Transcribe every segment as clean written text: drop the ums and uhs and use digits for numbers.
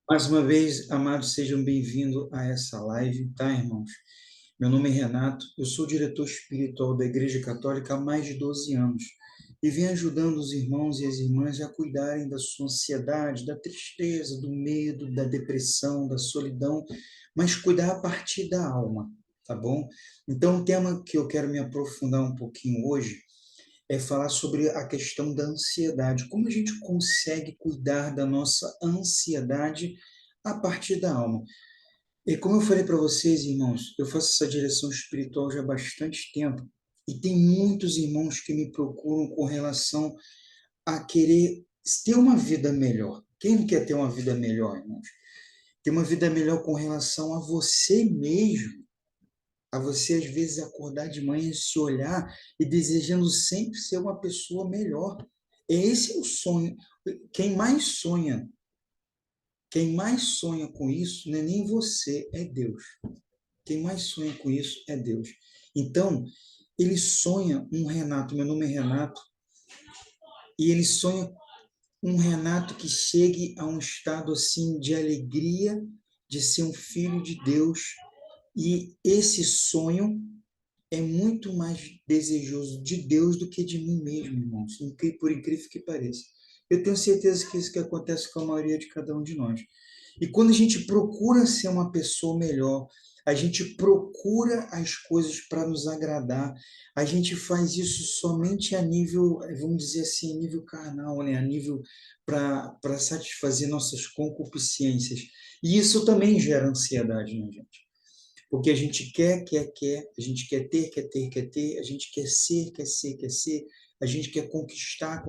Mais uma vez, amados, sejam bem-vindos a essa live, tá, irmãos? Meu nome é Renato, eu sou diretor espiritual da Igreja Católica há mais de 12 anos e venho ajudando os irmãos e as irmãs a cuidarem da sua ansiedade, da tristeza, do medo, da depressão, da solidão, mas cuidar a partir da alma, tá bom? Então, o tema que eu quero me aprofundar um pouquinho hoje é falar sobre a questão da ansiedade. Como a gente consegue cuidar da nossa ansiedade a partir da alma? E como eu falei para vocês, irmãos, eu faço essa direção espiritual já há bastante tempo e tem muitos irmãos que me procuram com relação a querer ter uma vida melhor. Quem não quer ter uma vida melhor, irmãos? Ter uma vida melhor com relação a você mesmo, a você às vezes acordar de manhã, se olhar e desejando sempre ser uma pessoa melhor. Esse é o sonho. Quem mais sonha, quem mais sonha com isso não é nem você, é Deus. Quem mais sonha com isso é Deus. Então, ele sonha um Renato, meu nome é Renato, e ele sonha um Renato que chegue a um estado assim de alegria de ser um filho de Deus. E esse sonho é muito mais desejoso de Deus do que de mim mesmo, irmãos, por incrível que pareça. Eu tenho certeza que isso que acontece com a maioria de cada um de nós. E quando a gente procura ser uma pessoa melhor, a gente procura as coisas para nos agradar, a gente faz isso somente a nível, vamos dizer assim, a nível carnal, né? A nível para satisfazer nossas concupiscências. E isso também gera ansiedade, né, gente? Porque a gente quer, a gente quer ter, a gente quer ser, a gente quer conquistar.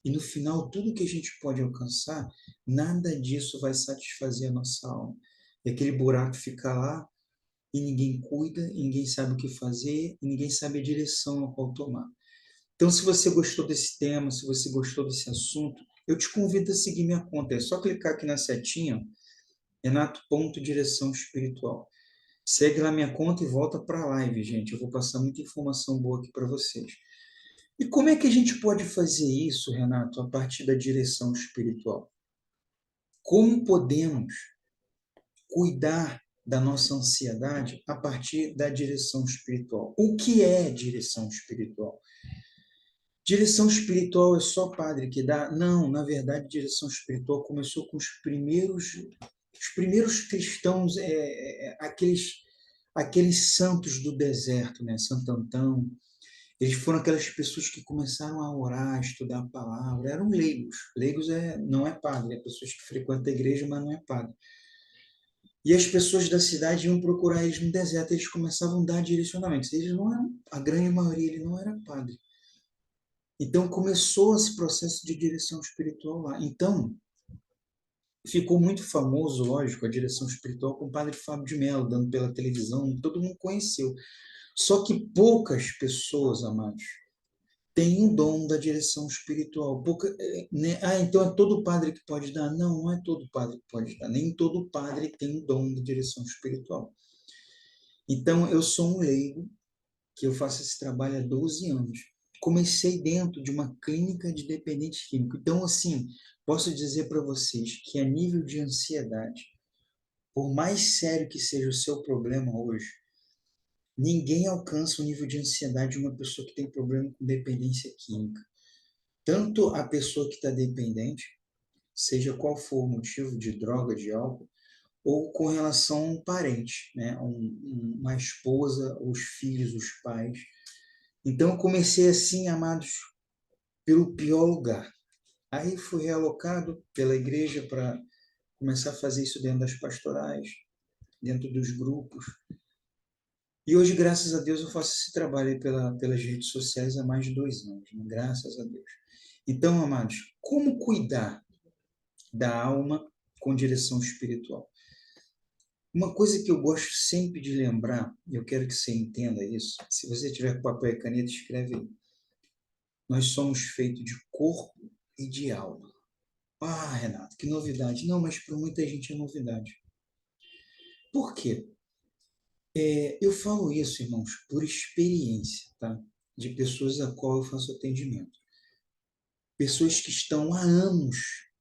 E no final, tudo que a gente pode alcançar, nada disso vai satisfazer a nossa alma. E aquele buraco fica lá e ninguém cuida, e ninguém sabe o que fazer, e ninguém sabe a direção a qual tomar. Então, se você gostou desse tema, se você gostou desse assunto, eu te convido a seguir minha conta. É só clicar aqui na setinha, Renato.direção espiritual. Segue lá minha conta e volta para a live, gente. Eu vou passar muita informação boa aqui para vocês. E como é que a gente pode fazer isso, Renato, a partir da direção espiritual? Como podemos cuidar da nossa ansiedade a partir da direção espiritual? O que é direção espiritual? Direção espiritual é só padre que dá? Não, na verdade, direção espiritual começou com os primeiros cristãos, aqueles santos do deserto, né? Santo Antão. Eles foram aquelas pessoas que começaram a orar, a estudar a palavra. Eram leigos. Leigos não é padre, é pessoas que frequentam a igreja, mas não é padre. E as pessoas da cidade iam procurar eles no deserto. Eles começavam a dar direcionamentos. Eles não eram, a grande maioria, ele não era padre. Então começou esse processo de direção espiritual lá. Então ficou muito famoso, lógico, a direção espiritual com o padre Fábio de Mello, dando pela televisão, todo mundo conheceu. Só que poucas pessoas, amados, têm o dom da direção espiritual. Né? Ah, então é todo padre que pode dar? Não, não é todo padre que pode dar. Nem todo padre tem o dom da direção espiritual. Então, eu sou um leigo, que eu faço esse trabalho há 12 anos. Comecei dentro de uma clínica de dependente químico. Então, assim, posso dizer para vocês que a nível de ansiedade, por mais sério que seja o seu problema hoje, ninguém alcança o nível de ansiedade de uma pessoa que tem problema com dependência química. Tanto a pessoa que está dependente, seja qual for o motivo de droga, de álcool, ou com relação a um parente, né? Uma esposa, os filhos, os pais. Então, eu comecei assim, amados, pelo pior lugar. Aí fui realocado pela igreja para começar a fazer isso dentro das pastorais, dentro dos grupos. E hoje, graças a Deus, eu faço esse trabalho aí pelas redes sociais há mais de 2 anos, né? Graças a Deus. Então, amados, como cuidar da alma com direção espiritual? Uma coisa que eu gosto sempre de lembrar, e eu quero que você entenda isso, se você tiver com papel e caneta, escreve aí. Nós somos feitos de corpo e de alma. Ah, Renato, que novidade. Não, mas para muita gente é novidade. Por quê? Eu falo isso, irmãos, por experiência, tá? De pessoas a qual eu faço atendimento. Pessoas que estão há anos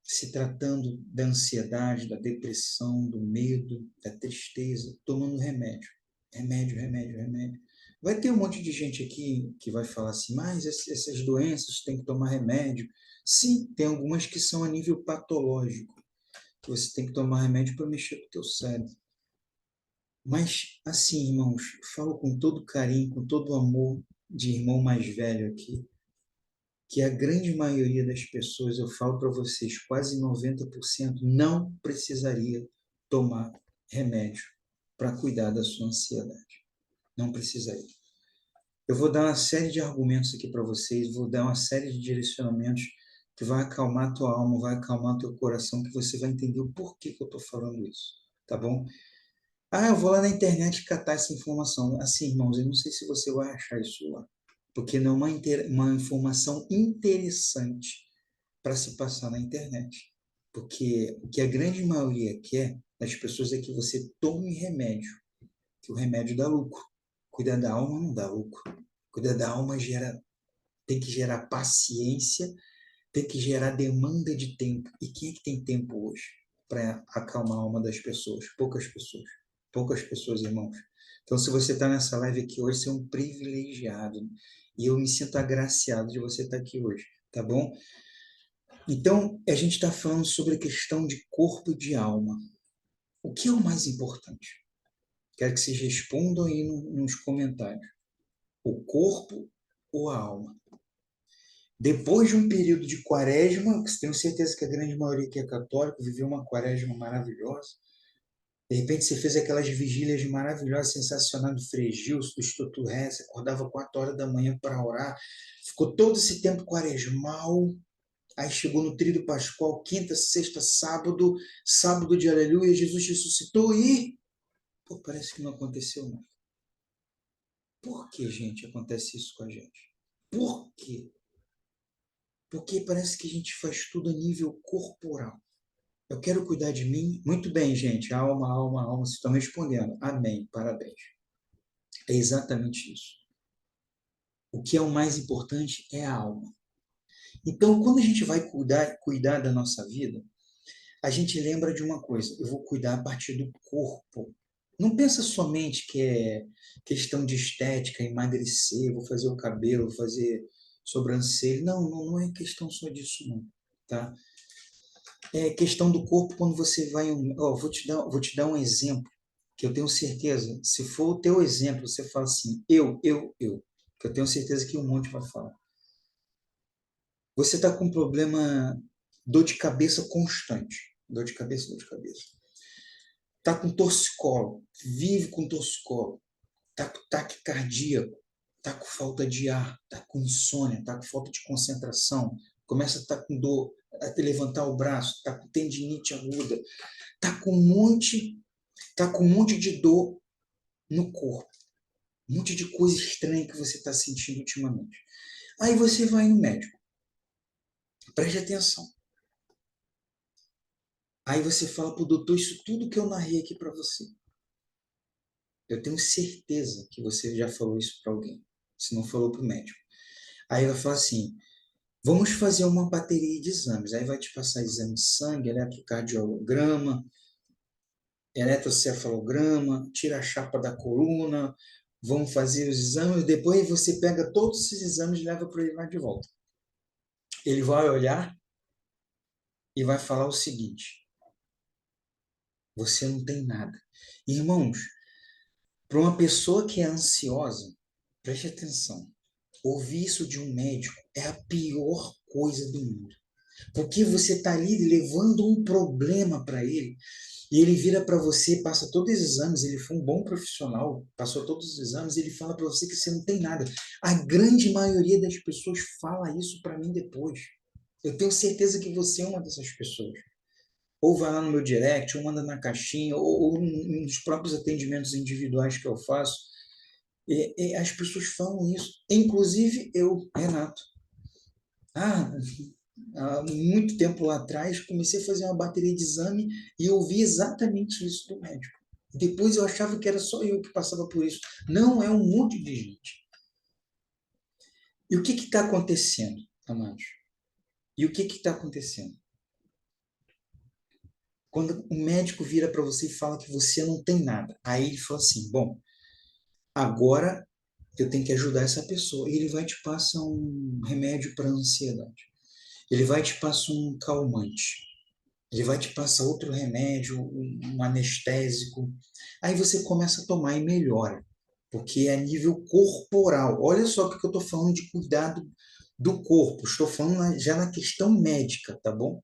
se tratando da ansiedade, da depressão, do medo, da tristeza, tomando remédio. Remédio, remédio, remédio. Vai ter um monte de gente aqui que vai falar assim, mas essas doenças tem que tomar remédio. Sim, tem algumas que são a nível patológico, que você tem que tomar remédio para mexer com o teu cérebro. Mas, assim, irmãos, falo com todo carinho, com todo amor de irmão mais velho aqui, que a grande maioria das pessoas, eu falo para vocês, quase 90%, não precisaria tomar remédio para cuidar da sua ansiedade. Não precisaria. Eu vou dar uma série de argumentos aqui para vocês, vou dar uma série de direcionamentos que vai acalmar a tua alma, vai acalmar o teu coração, que você vai entender o porquê que eu estou falando isso, tá bom? Ah, eu vou lá na internet catar essa informação. Assim, irmãos, eu não sei se você vai achar isso lá, porque não é uma informação interessante para se passar na internet. Porque o que a grande maioria quer das pessoas é que você tome remédio, que o remédio dá lucro. Cuidar da alma não dá lucro. Cuidar da alma tem que gerar paciência, tem que gerar demanda de tempo. E quem é que tem tempo hoje para acalmar a alma das pessoas? Poucas pessoas. Poucas pessoas, irmãos. Então, se você está nessa live aqui hoje, você é um privilegiado. E eu me sinto agraciado de você estar aqui hoje, tá bom? Então, a gente está falando sobre a questão de corpo e de alma. O que é o mais importante? Quero que vocês respondam aí nos comentários. O corpo ou a alma? Depois de um período de quaresma, que tenho certeza que a grande maioria que é católico viveu uma quaresma maravilhosa. De repente você fez aquelas vigílias maravilhosas, sensacionais do Frei Gilson, do Instituto Ré, você acordava 4 horas da manhã para orar, ficou todo esse tempo quaresmal, aí chegou no Tríduo Pascual, quinta, sexta, sábado, sábado de aleluia, Jesus ressuscitou e... Pô, parece que não aconteceu nada. Por que, gente, acontece isso com a gente? Por quê? Porque parece que a gente faz tudo a nível corporal. Eu quero cuidar de mim. Muito bem, gente. Alma, alma, alma. Vocês estão respondendo. Amém. Parabéns. É exatamente isso. O que é o mais importante é a alma. Então, quando a gente vai cuidar da nossa vida, a gente lembra de uma coisa: eu vou cuidar a partir do corpo. Não pensa somente que é questão de estética, emagrecer, vou fazer o cabelo, vou fazer sobrancelha. Não, não, não é questão só disso, não. Tá? É questão do corpo quando você vai. Ó, vou te dar um exemplo que eu tenho certeza. Se for o teu exemplo, você fala assim, eu. Que eu tenho certeza que um monte vai falar. Você está com um problema, dor de cabeça constante. Dor de cabeça, dor de cabeça. Está com torcicolo, vive com torcicolo. Está com taquicardia, está com falta de ar, está com insônia, está com falta de concentração. Começa a estar com dor, a levantar o braço, está com tendinite aguda. Tá com um monte de dor no corpo, um monte de coisa estranha que você está sentindo ultimamente. Aí você vai no médico, preste atenção. Aí você fala para o doutor isso tudo que eu narrei aqui para você. Eu tenho certeza que você já falou isso para alguém, se não falou para o médico. Aí vai falar assim, vamos fazer uma bateria de exames. Aí vai te passar exame de sangue, eletrocardiograma, eletrocefalograma, tira a chapa da coluna, vão fazer os exames, depois você pega todos esses exames e leva para ele lá de volta. Ele vai olhar e vai falar o seguinte: você não tem nada. Irmãos, para uma pessoa que é ansiosa, preste atenção, ouvir isso de um médico é a pior coisa do mundo. Porque você está ali levando um problema para ele. E ele vira para você, passa todos os exames, ele foi um bom profissional, passou todos os exames, ele fala para você que você não tem nada. A grande maioria das pessoas fala isso para mim depois. Eu tenho certeza que você é uma dessas pessoas. Ou vai lá no meu direct, ou manda na caixinha, ou nos próprios atendimentos individuais que eu faço. As pessoas falam isso. Inclusive eu, Renato. Ah, há muito tempo lá atrás, comecei a fazer uma bateria de exame e ouvi exatamente isso do médico. Depois eu achava que era só eu que passava por isso. Não, é um monte de gente. E o que está acontecendo, amados? E o que está acontecendo? Quando o médico vira para você e fala que você não tem nada, aí ele fala assim, bom, agora eu tenho que ajudar essa pessoa. E ele vai te passar um remédio para ansiedade. Ele vai te passar um calmante. Ele vai te passar outro remédio, um anestésico. Aí você começa a tomar e melhora, porque é a nível corporal. Olha só o que eu estou falando de cuidado do corpo. Estou falando já na questão médica, tá bom?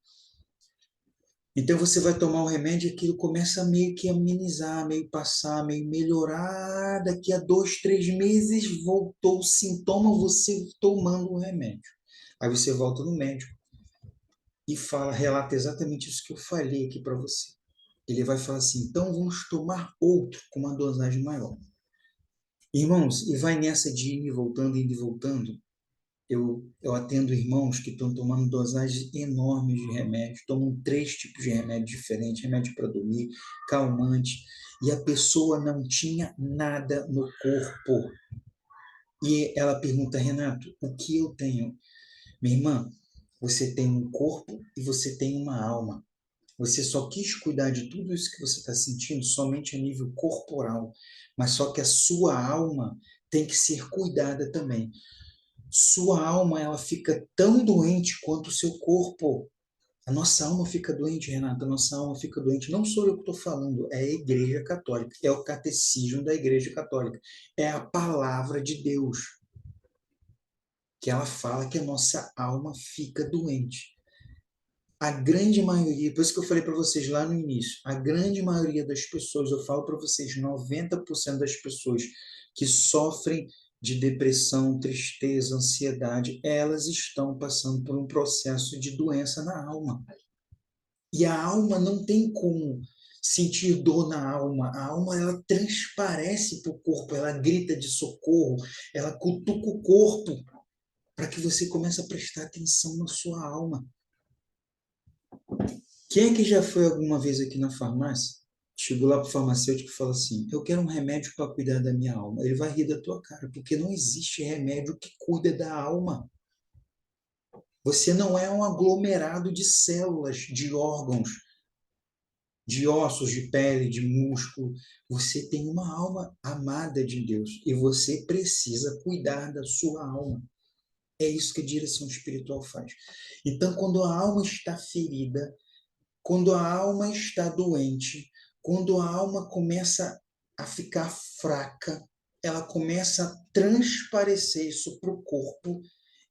Então você vai tomar o remédio e aquilo começa meio que amenizar, meio passar, meio melhorar. Daqui a 2, 3 meses voltou o sintoma, você tomando o remédio. Aí você volta no médico e fala, relata exatamente isso que eu falei aqui para você. Ele vai falar assim, então vamos tomar outro com uma dosagem maior. Irmãos, e vai nessa de ir e voltando, indo e voltando. Eu atendo irmãos que estão tomando dosagens enormes de remédio, tomam 3 tipos de remédio diferentes, remédio para dormir, calmante, e a pessoa não tinha nada no corpo. E ela pergunta, Renato, o que eu tenho? Minha irmã, você tem um corpo e você tem uma alma. Você só quis cuidar de tudo isso que você está sentindo somente a nível corporal, mas só que a sua alma tem que ser cuidada também. Sua alma, ela fica tão doente quanto o seu corpo. A nossa alma fica doente, Renata, a nossa alma fica doente. Não sou eu que estou falando, é a Igreja Católica, é o catecismo da Igreja Católica, é a palavra de Deus, que ela fala que a nossa alma fica doente. A grande maioria, por isso que eu falei para vocês lá no início, a grande maioria das pessoas, eu falo para vocês, 90% das pessoas que sofrem de depressão, tristeza, ansiedade, elas estão passando por um processo de doença na alma. E a alma não tem como sentir dor na alma. A alma, ela transparece para o corpo, ela grita de socorro, ela cutuca o corpo para que você comece a prestar atenção na sua alma. Quem é que já foi alguma vez aqui na farmácia? Chegou lá para o farmacêutico e fala assim: eu quero um remédio para cuidar da minha alma. Ele vai rir da tua cara, porque não existe remédio que cuida da alma. Você não é um aglomerado de células, de órgãos, de ossos, de pele, de músculo. Você tem uma alma amada de Deus e você precisa cuidar da sua alma. É isso que a direção espiritual faz. Então, quando a alma está ferida, quando a alma está doente, quando a alma começa a ficar fraca, ela começa a transparecer isso para o corpo.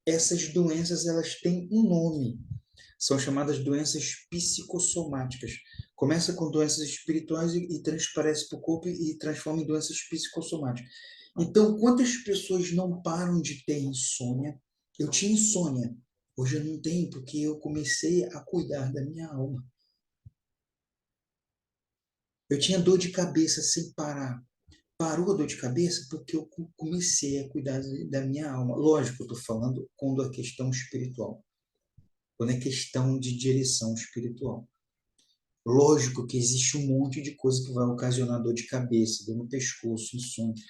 Essas doenças, elas têm um nome. São chamadas doenças psicossomáticas. Começa com doenças espirituais e transparece para o corpo e transforma em doenças psicossomáticas. Então, quantas pessoas não param de ter insônia? Eu tinha insônia. Hoje eu não tenho, porque eu comecei a cuidar da minha alma. Eu tinha dor de cabeça sem parar. Parou a dor de cabeça porque eu comecei a cuidar da minha alma. Lógico, eu estou falando quando a questão espiritual, quando é questão de direção espiritual. Lógico que existe um monte de coisa que vai ocasionar dor de cabeça, dor no pescoço, insônia.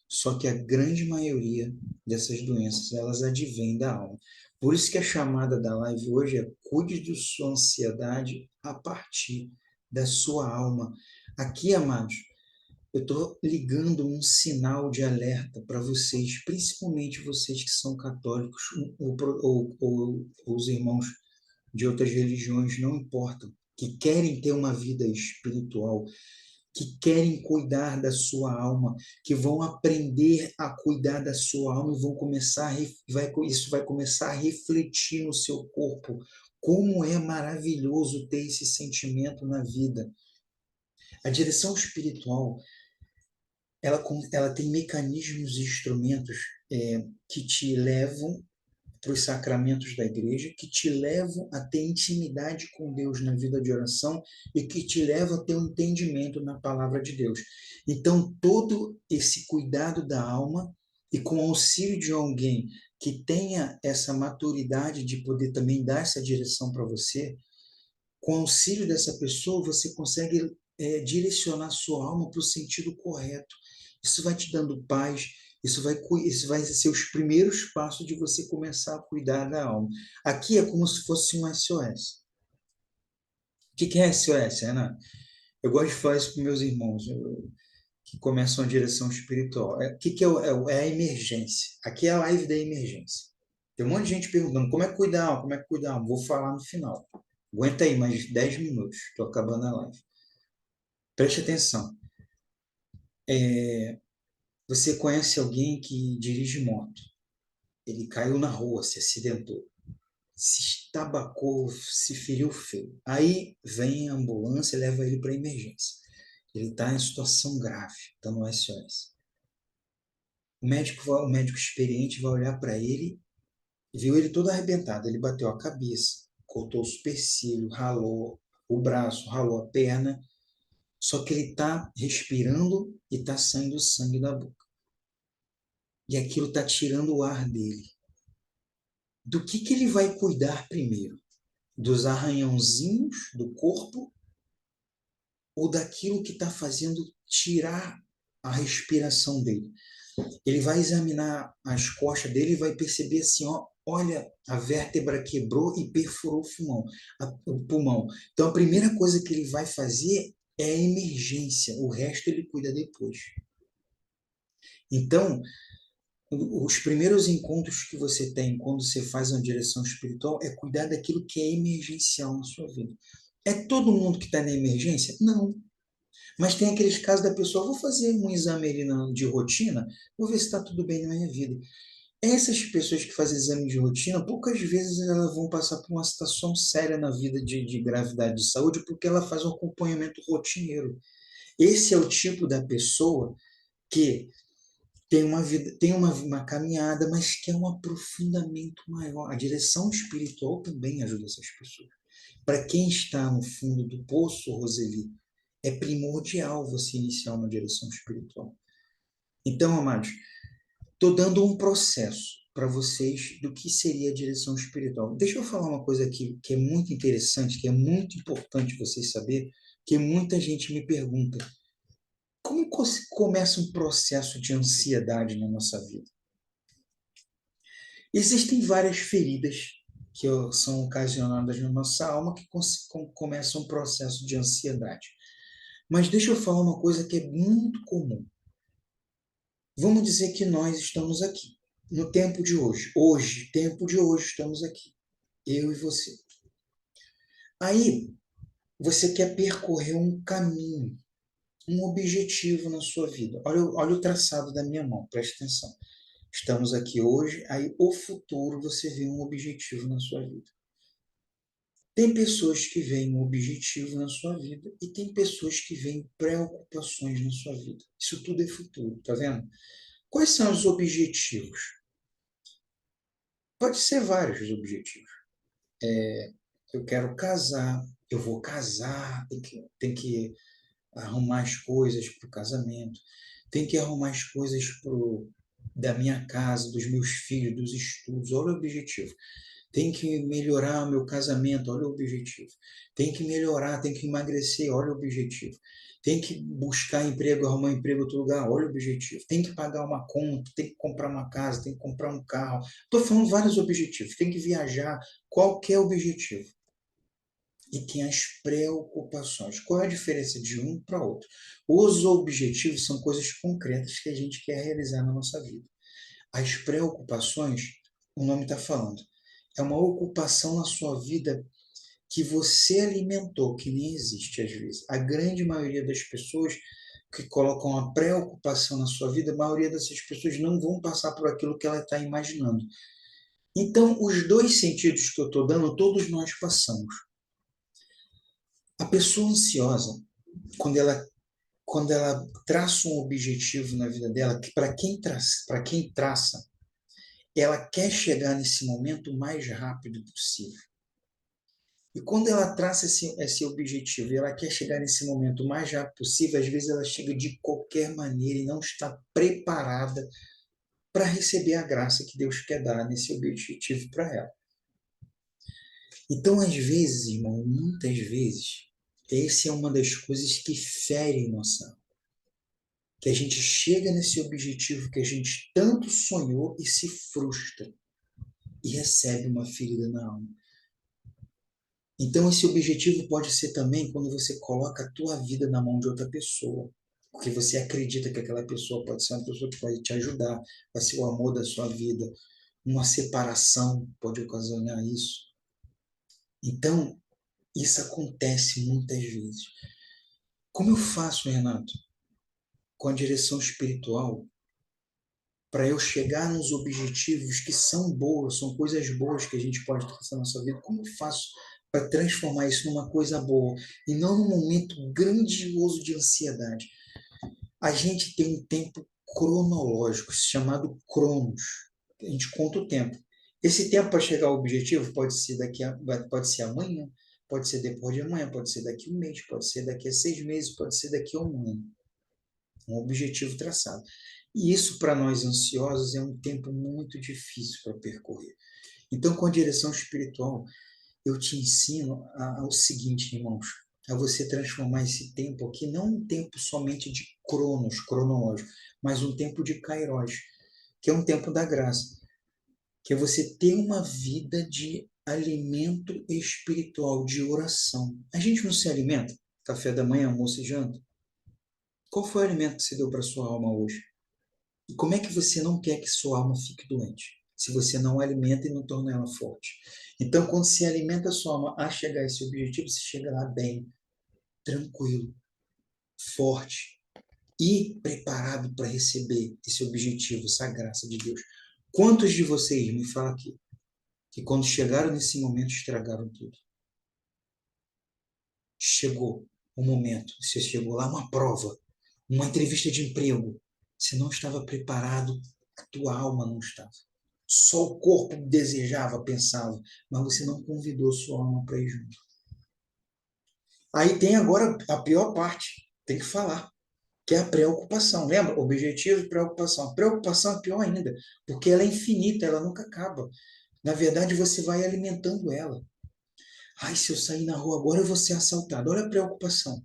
Só que a grande maioria dessas doenças, elas advêm da alma. Por isso que a chamada da live hoje é cuide de sua ansiedade a partir da sua alma. Aqui, amados, eu estou ligando um sinal de alerta para vocês, principalmente vocês que são católicos ou os irmãos de outras religiões, não importam, que querem ter uma vida espiritual, que querem cuidar da sua alma, que vão aprender a cuidar da sua alma e vão começar isso vai começar a refletir no seu corpo. Como é maravilhoso ter esse sentimento na vida. A direção espiritual, ela tem mecanismos e instrumentos que te levam para os sacramentos da igreja, que te levam a ter intimidade com Deus na vida de oração e que te levam a ter um entendimento na palavra de Deus. Então, todo esse cuidado da alma e com o auxílio de alguém que tenha essa maturidade de poder também dar essa direção para você, com o auxílio dessa pessoa, você consegue direcionar sua alma para o sentido correto. Isso vai te dando paz, isso vai ser os primeiros passos de você começar a cuidar da alma. Aqui é como se fosse um SOS. que é SOS, Renato? Eu gosto de falar isso para meus irmãos que começam a direção espiritual. O que é, é a emergência? Aqui é a live da emergência. Tem um monte de gente perguntando como é que cuidar, como é que cuidar. Vou falar no final. Aguenta aí mais 10 minutos. Estou acabando a live. Preste atenção. Você conhece alguém que dirige moto? Ele caiu na rua, se acidentou, se estabacou, se feriu feio. Aí vem a ambulância e leva ele para emergência. Ele está em situação grave, está no SOS. O médico experiente vai olhar para ele e viu ele todo arrebentado. Ele bateu a cabeça, cortou o supercílio, ralou o braço, ralou a perna. Só que ele está respirando e está saindo sangue da boca. E aquilo está tirando o ar dele. Do que ele vai cuidar primeiro? Dos arranhãozinhos do corpo ou daquilo que está fazendo tirar a respiração dele? Ele vai examinar as costas dele e vai perceber assim, ó, olha, a vértebra quebrou e perfurou o pulmão. Então, a primeira coisa que ele vai fazer é a emergência, o resto ele cuida depois. Então, os primeiros encontros que você tem quando você faz uma direção espiritual é cuidar daquilo que é emergencial na sua vida. É todo mundo que está na emergência? Não. Mas tem aqueles casos da pessoa, vou fazer um exame ali de rotina, vou ver se está tudo bem na minha vida. Essas pessoas que fazem exame de rotina, poucas vezes elas vão passar por uma situação séria na vida de gravidade de saúde, porque ela faz um acompanhamento rotineiro. Esse é o tipo da pessoa que tem uma vida, tem uma caminhada, mas quer um aprofundamento maior. A direção espiritual também ajuda essas pessoas. Para quem está no fundo do poço, Roseli, é primordial você iniciar uma direção espiritual. Então, amados, estou dando um processo para vocês do que seria a direção espiritual. Deixa eu falar uma coisa aqui que é muito interessante, que é muito importante vocês saber, que muita gente me pergunta. Como começa um processo de ansiedade na nossa vida? Existem várias feridas que são ocasionadas na nossa alma que começam um processo de ansiedade. Mas deixa eu falar uma coisa que é muito comum. Vamos dizer que nós estamos aqui, no tempo de hoje. Hoje, tempo de hoje, estamos aqui. Eu e você. Aí, você quer percorrer um caminho, um objetivo na sua vida. Olha o traçado da minha mão, preste atenção. Estamos aqui hoje, aí o futuro você vê um objetivo na sua vida. Tem pessoas que veem um objetivo na sua vida e tem pessoas que veem preocupações na sua vida. Isso tudo é futuro, tá vendo? Quais são os objetivos? Pode ser vários os objetivos. Eu quero casar, eu vou casar, tem que arrumar as coisas para o casamento, tem que arrumar as coisas da minha casa, dos meus filhos, dos estudos. Olha o objetivo. Tem que melhorar o meu casamento, olha o objetivo. Tem que melhorar, tem que emagrecer, olha o objetivo. Tem que buscar emprego, arrumar emprego em outro lugar, olha o objetivo. Tem que pagar uma conta, tem que comprar uma casa, tem que comprar um carro. Estou falando vários objetivos. Tem que viajar, qualquer objetivo. E tem as preocupações. Qual é a diferença de um para outro? Os objetivos são coisas concretas que a gente quer realizar na nossa vida. As preocupações, o nome está falando, é uma ocupação na sua vida que você alimentou, que nem existe às vezes. A grande maioria das pessoas que colocam a preocupação na sua vida, a maioria dessas pessoas não vão passar por aquilo que ela está imaginando. Então, os dois sentidos que eu estou dando, todos nós passamos. A pessoa ansiosa, quando ela traça um objetivo na vida dela, que para quem traça, ela quer chegar nesse momento o mais rápido possível. E quando ela traça esse objetivo e ela quer chegar nesse momento o mais rápido possível, às vezes ela chega de qualquer maneira e não está preparada para receber a graça que Deus quer dar nesse objetivo para ela. Então, às vezes, irmão, muitas vezes, essa é uma das coisas que ferem nossa alma. Que a gente chega nesse objetivo que a gente tanto sonhou e se frustra e recebe uma ferida na alma. Então, esse objetivo pode ser também quando você coloca a tua vida na mão de outra pessoa, porque você acredita que aquela pessoa pode ser uma pessoa que vai te ajudar, vai ser o amor da sua vida. Uma separação pode ocasionar isso. Então, isso acontece muitas vezes. Como eu faço, Renato, com a direção espiritual, para eu chegar nos objetivos que são boas, são coisas boas que a gente pode traçar na nossa vida? Como eu faço para transformar isso numa coisa boa e não num momento grandioso de ansiedade? A gente tem um tempo cronológico chamado Cronos. A gente conta o tempo. Esse tempo para chegar ao objetivo pode ser amanhã, pode ser depois de amanhã, pode ser daqui a um mês, pode ser daqui a 6 meses, pode ser daqui a um ano. Um objetivo traçado. E isso, para nós ansiosos, é um tempo muito difícil para percorrer. Então, com a direção espiritual, eu te ensino ao seguinte, irmãos, a você transformar esse tempo aqui, não um tempo somente de cronos, cronológico, mas um tempo de kairos, que é um tempo da graça, que é você ter uma vida de alimento espiritual, de oração. A gente não se alimenta? Café da manhã, almoço e janta? Qual foi o alimento que você deu para sua alma hoje? E como é que você não quer que sua alma fique doente? Se você não alimenta e não torna ela forte. Então, quando se alimenta a sua alma a chegar a esse objetivo, você chega lá bem, tranquilo, forte e preparado para receber esse objetivo, essa graça de Deus. Quantos de vocês, me fala aqui, que quando chegaram nesse momento estragaram tudo? Chegou o momento, você chegou lá, uma prova, uma entrevista de emprego, você não estava preparado, a tua alma não estava. Só o corpo desejava, pensava, mas você não convidou sua alma para ir junto. Aí tem agora a pior parte, tem que falar, que é a preocupação. Lembra? Objetivo e preocupação. A preocupação é pior ainda, porque ela é infinita, ela nunca acaba. Na verdade, você vai alimentando ela. Ai, se eu sair na rua agora, eu vou ser assaltado. Olha a preocupação.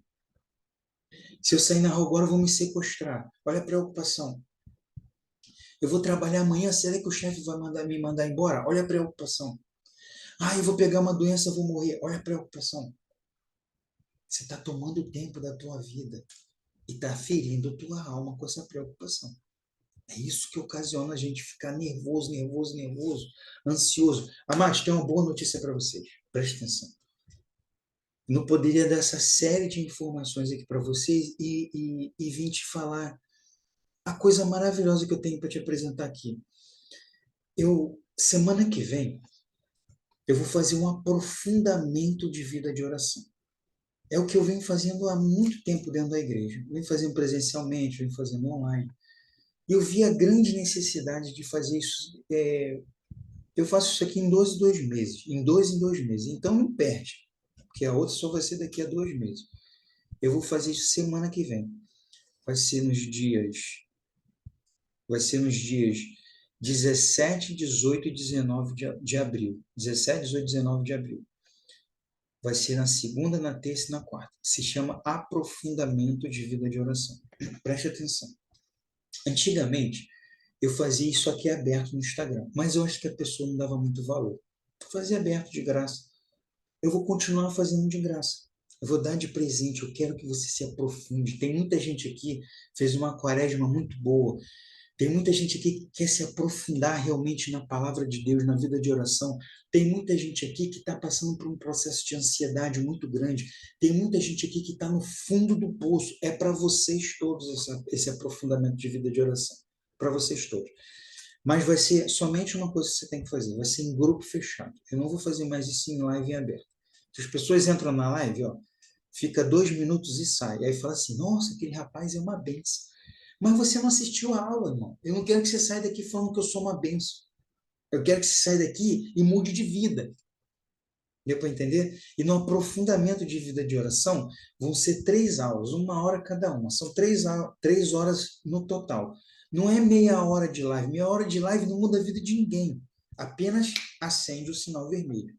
Se eu sair na rua agora, vão me sequestrar. Olha a preocupação. Eu vou trabalhar amanhã, será que o chefe vai me mandar embora? Olha a preocupação. Ah, eu vou pegar uma doença, vou morrer. Olha a preocupação. Você está tomando o tempo da tua vida e está ferindo a tua alma com essa preocupação. É isso que ocasiona a gente ficar nervoso, nervoso, nervoso, ansioso. Amados, tem uma boa notícia para vocês. Preste atenção. Não poderia dar essa série de informações aqui para vocês e vim te falar a coisa maravilhosa que eu tenho para te apresentar aqui. Semana que vem, eu vou fazer um aprofundamento de vida de oração. É o que eu venho fazendo há muito tempo dentro da igreja. Eu venho fazendo presencialmente, venho fazendo online. E eu vi a grande necessidade de fazer isso. Eu faço isso aqui em 2 em 2 meses. Então não perde, porque a outra só vai ser daqui a 2 meses. Eu vou fazer isso semana que vem. Vai ser nos dias, vai ser nos dias 17, 18 e 19 de abril. 17, 18 e 19 de abril. Vai ser na segunda, na terça e na quarta. Se chama aprofundamento de vida de oração. Preste atenção. Antigamente, eu fazia isso aqui aberto no Instagram, mas eu acho que a pessoa não dava muito valor. Eu fazia aberto de graça. Eu vou continuar fazendo de graça. Eu vou dar de presente, eu quero que você se aprofunde. Tem muita gente aqui, fez uma quaresma muito boa, tem muita gente aqui que quer se aprofundar realmente na palavra de Deus, na vida de oração. Tem muita gente aqui que está passando por um processo de ansiedade muito grande. Tem muita gente aqui que está no fundo do poço. É para vocês todos esse aprofundamento de vida de oração. Para vocês todos. Mas vai ser somente uma coisa que você tem que fazer. Vai ser em grupo fechado. Eu não vou fazer mais isso em live aberta. Se as pessoas entram na live, ó, fica 2 minutos e sai. Aí fala assim, nossa, aquele rapaz é uma benção. Mas você não assistiu a aula, irmão. Eu não quero que você saia daqui falando que eu sou uma benção. Eu quero que você saia daqui e mude de vida. Deu para entender? E no aprofundamento de vida de oração, vão ser 3 aulas, 1 hora cada uma. São 3 horas no total. Não é meia hora de live. Meia hora de live não muda a vida de ninguém. Apenas acende o sinal vermelho.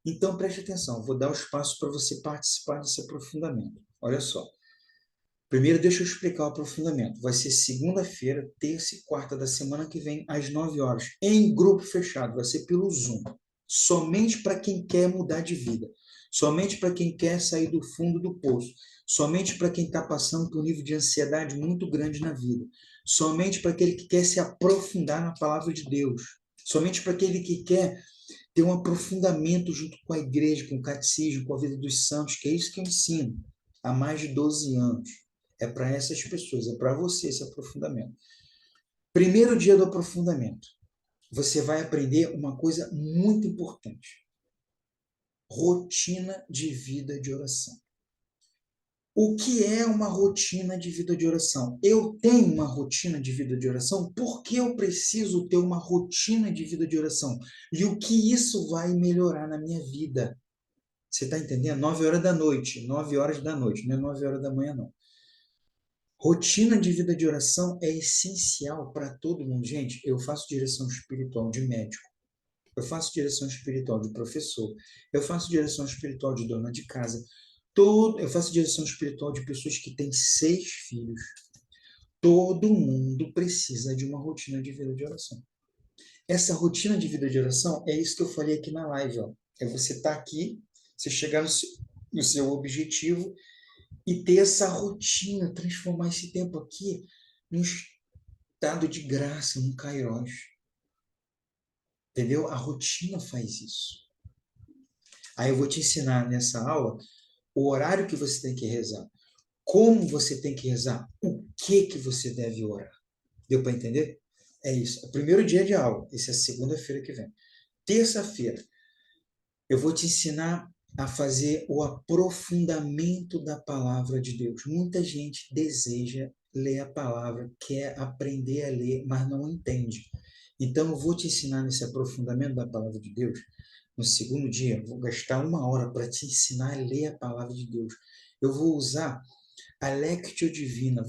Então, preste atenção. Vou dar o espaço para você participar desse aprofundamento. Olha só. Primeiro, deixa eu explicar o aprofundamento. Vai ser segunda-feira, terça e quarta da semana que vem, às 9 horas, em grupo fechado. Vai ser pelo Zoom. Somente para quem quer mudar de vida. somente para quem quer sair do fundo do poço, somente para quem está passando por um nível de ansiedade muito grande na vida, somente para aquele que quer se aprofundar na palavra de Deus, somente para aquele que quer ter um aprofundamento junto com a igreja, com o catecismo, com a vida dos santos, que é isso que eu ensino há mais de 12 anos. É para essas pessoas, é para você esse aprofundamento. Primeiro dia do aprofundamento, você vai aprender uma coisa muito importante: rotina de vida de oração. O que é uma rotina de vida de oração? Eu tenho uma rotina de vida de oração? Por que eu preciso ter uma rotina de vida de oração? E o que isso vai melhorar na minha vida? Você está entendendo? 9 horas da noite, 9 horas da noite, não é 9 horas da manhã, não. Rotina de vida de oração é essencial para todo mundo. Gente, eu faço direção espiritual de médico, eu faço direção espiritual de professor, eu faço direção espiritual de dona de casa, eu faço direção espiritual de pessoas que têm 6 filhos. Todo mundo precisa de uma rotina de vida de oração. Essa rotina de vida de oração é isso que eu falei aqui na live, ó. É você estar aqui, você chegar no seu objetivo e ter essa rotina, transformar esse tempo aqui num estado de graça, num kairos. Entendeu? A rotina faz isso. Aí eu vou te ensinar nessa aula o horário que você tem que rezar, como você tem que rezar, o que você deve orar. Deu para entender? É isso. É o primeiro dia de aula. Essa é a segunda-feira que vem. Terça-feira, eu vou te ensinar a fazer o aprofundamento da palavra de Deus. Muita gente deseja ler a palavra, quer aprender a ler, mas não entende. Então, eu vou te ensinar nesse aprofundamento da palavra de Deus. No segundo dia, vou gastar 1 hora para te ensinar a ler a palavra de Deus. Eu vou usar a Lectio Divina.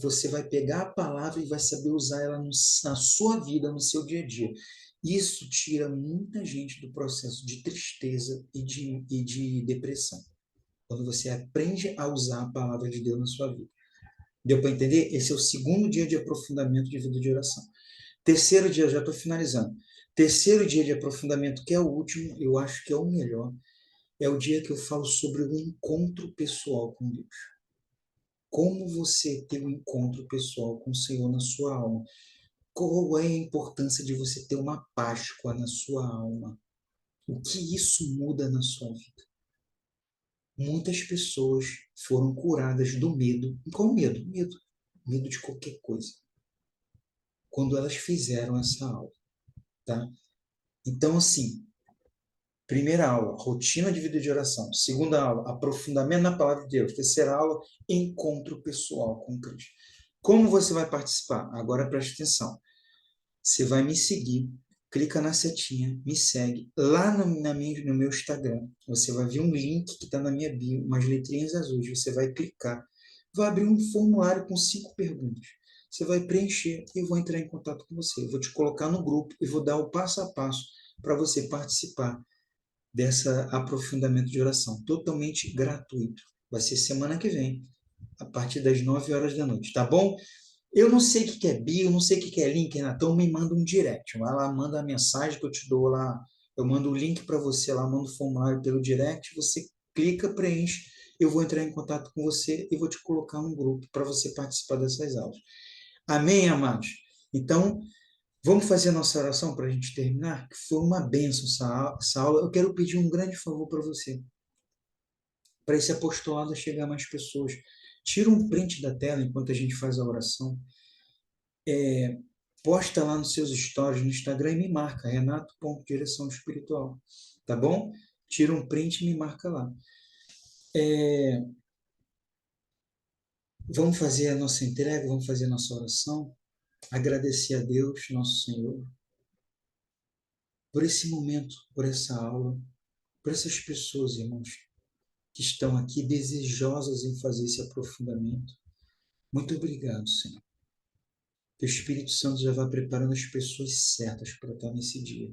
Você vai pegar a palavra e vai saber usar ela na sua vida, no seu dia a dia. Isso tira muita gente do processo de tristeza e de depressão. Quando você aprende a usar a palavra de Deus na sua vida. Deu para entender? Esse é o segundo dia de aprofundamento de vida de oração. Terceiro dia, já estou finalizando. Terceiro dia de aprofundamento, que é o último, eu acho que é o melhor, é o dia que eu falo sobre o encontro pessoal com Deus. Como você ter um encontro pessoal com o Senhor na sua alma? Qual é a importância de você ter uma Páscoa na sua alma? O que isso muda na sua vida? Muitas pessoas foram curadas do medo. E qual medo? Medo. Medo de qualquer coisa. Quando elas fizeram essa aula, tá? Então, assim, primeira aula, rotina de vida de oração. Segunda aula, aprofundamento na palavra de Deus. Terceira aula, encontro pessoal com Cristo. Como você vai participar? Agora preste atenção. Você vai me seguir, clica na setinha, me segue. Lá no meu Instagram, você vai ver um link que está na minha bio, umas letrinhas azuis. Você vai clicar. Vai abrir um formulário com 5 perguntas. Você vai preencher e eu vou entrar em contato com você. Eu vou te colocar no grupo e vou dar o passo a passo para você participar dessa aprofundamento de oração, totalmente gratuito. Vai ser semana que vem, a partir das 9 horas da noite, tá bom? Eu não sei o que é bio, não sei o que é link, então me manda um direct. Vai lá, manda a mensagem que eu te dou lá. Eu mando o link para você lá, mando o formulário pelo direct. Você clica, preenche. Eu vou entrar em contato com você e vou te colocar no grupo para você participar dessas aulas. Amém, amados? Então, vamos fazer a nossa oração para a gente terminar? Que foi uma bênção essa aula. Eu quero pedir um grande favor para você, para esse apostolado chegar a mais pessoas. Tira um print da tela enquanto a gente faz a oração. Posta lá nos seus stories no Instagram e me marca, Renato.direção espiritual, tá bom? Tira um print e me marca lá. Vamos fazer a nossa entrega, vamos fazer a nossa oração, agradecer a Deus, nosso Senhor, por esse momento, por essa aula, por essas pessoas, irmãos, que estão aqui desejosas em fazer esse aprofundamento. Muito obrigado, Senhor. Que o Espírito Santo já vá preparando as pessoas certas para estar nesse dia.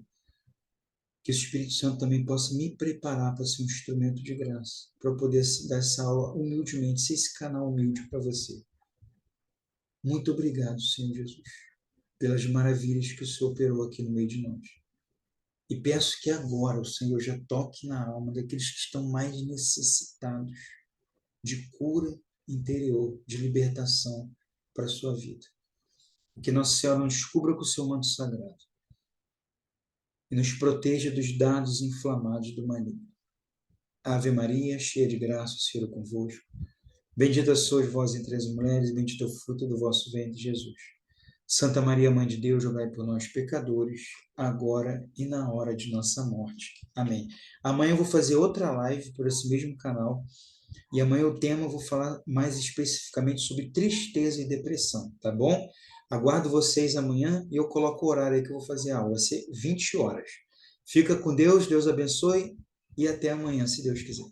Que o Espírito Santo também possa me preparar para ser um instrumento de graça, para eu poder dar essa aula humildemente, ser esse canal humilde para você. Muito obrigado, Senhor Jesus, pelas maravilhas que o Senhor operou aqui no meio de nós. E peço que agora o Senhor já toque na alma daqueles que estão mais necessitados de cura interior, de libertação para a sua vida. Que Nossa Senhora nos cubra com o seu manto sagrado e nos proteja dos dardos inflamados do maligno. Ave Maria, cheia de graça, o Senhor é convosco. Bendita sois vós entre as mulheres, e bendito é o fruto do vosso ventre, Jesus. Santa Maria, Mãe de Deus, rogai por nós, pecadores, agora e na hora de nossa morte. Amém. Amanhã eu vou fazer outra live por esse mesmo canal, e amanhã o tema eu vou falar mais especificamente sobre tristeza e depressão, tá bom? Aguardo vocês amanhã e eu coloco o horário aí que eu vou fazer a aula, vai ser 20 horas. Fica com Deus, Deus abençoe e até amanhã, se Deus quiser.